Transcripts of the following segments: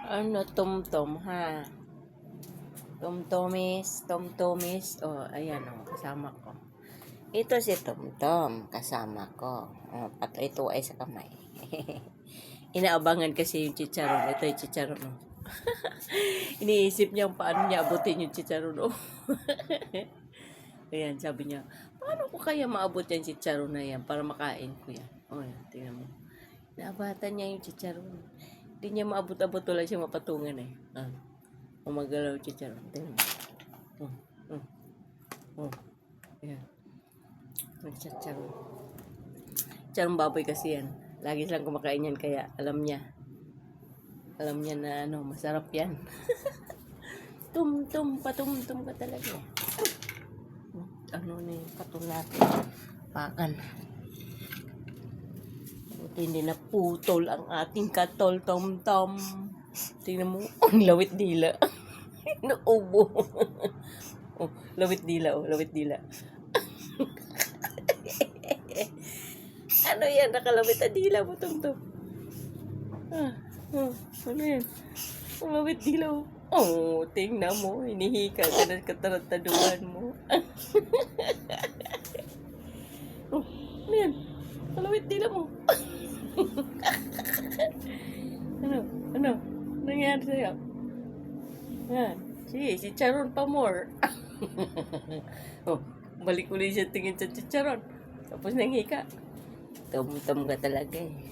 Ano, tumtum, ha? Tumtumis. Oh, ayan, oh, kasama ko. Ito si Tumtum, kasama ko. Oh, ito ay sa kamay. Inaabangan kasi yung chicharon. Ito yung chicharon, oh. Iniisip niya paano niya abutin yung chicharon, oh. Ayan, sabi niya, paano ko kaya maabot yung chicharon na yan para makain ko yan? Oh, yan, tingnan mo. Naabatan niya yung chicharon. Hindi niya maabot-abot, wala siya mapatungan eh. Ah, umagalaw yung chicharon. Tingnan mo. Oh. Ayan. Chicharon. Chicharong baboy kasi yan. Lagi silang kumakain yan kaya alam niya. Alam niya na ano, masarap yan. Patumtum ka talaga. Ano na yung katol natin. Pakan. Buti hindi na putol ang ating katol, Tumtum. Tingnan mo, ang lawit dila. Naubo. Oh, lawit dila, oh, lawit dila. Ano yan, nakalawit ang dila mo, Tumtum. Ano yan? Ang lawit dila, oh. Oh, tingnan mo, hinihika ka na katarantaduhan mo. Oh, ano yan? Kalawit dila mo. Ano nangyari sa'yo? Yan. Sige, si Charon pa more. Oh, balik ulit siya tingin sa chicharon. Tapos nanghika. Tumtum ka talaga eh.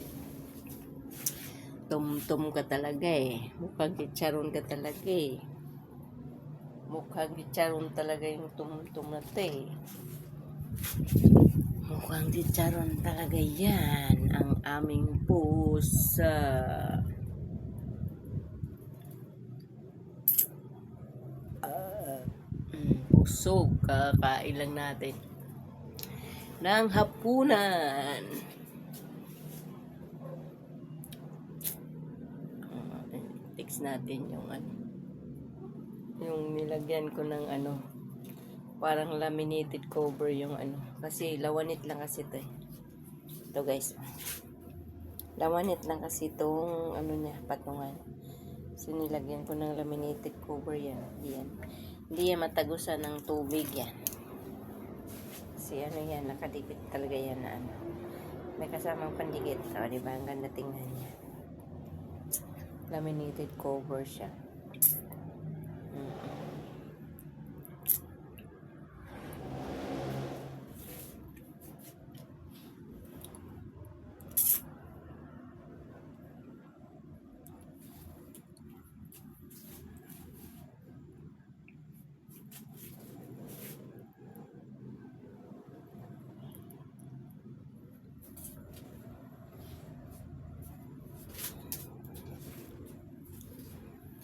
Tumtum ka talaga eh. Mukhang chicharon ka talaga eh. Mukhang chicharon talaga yung tumtum na to eh. Mukhang chicharon talaga yan. Ang aming pusa. Busog. Kakain lang natin ng hapunan. Fix natin yung ano, yung nilagyan ko ng ano, parang laminated cover yung ano, kasi lawanit lang kasi ito eh. Ito guys, lawanit lang kasi itong ano niya, patungan. So nilagyan ko ng laminated cover yan. Hindi yan matagusan ng tubig yan. Kasi ano yan, nakadikit talaga yan na ano. May kasamang pandikit. O, diba? Ang ganda tingnan niya. Laminated cover siya.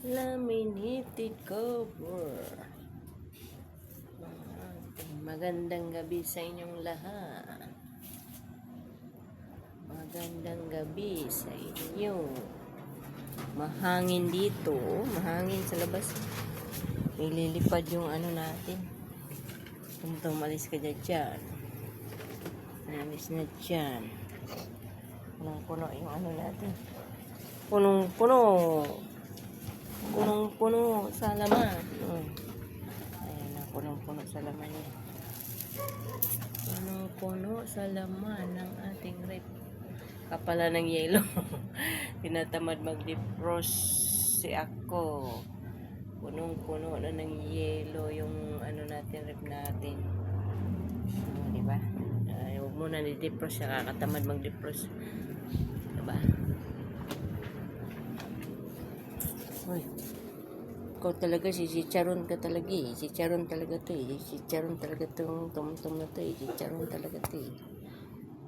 Laminated cover. Magandang gabi sa inyong lahat. Magandang gabi sa inyo. Mahangin dito. Mahangin sa labas. Ililipad yung ano natin. Tumtum, alis ka dyan. Alis na dyan. Punong-puno yung ano natin. Punong-puno sa laman. Ayan na, punong-puno sa laman niya. Punong-puno sa laman ng ating rep. Kapala ng yelo. Tinatamad mag-defrost si ako. Punong-puno na ng yelo yung ano natin, rep natin. Diba? Huwag mo na ni-defrost siya, kakatamad mag-defrost. Diba? Uy, ikaw talaga, si Charon ka talaga eh. Si Charon talaga to eh. Si Charon talaga tong tumtum na to eh. Si Charon talaga to eh.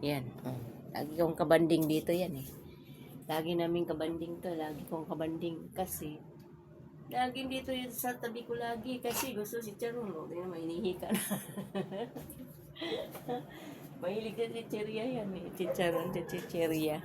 Yan. Oh. Lagi kong kabanding dito yan eh. Lagi namin kabanding to. Lagi kong kabanding kasi laging dito yun sa tabi ko lagi kasi gusto si Charon. O, tingnan mo, hinihika na. Mahilig na chicheria yan eh. Si Charon, chicheria.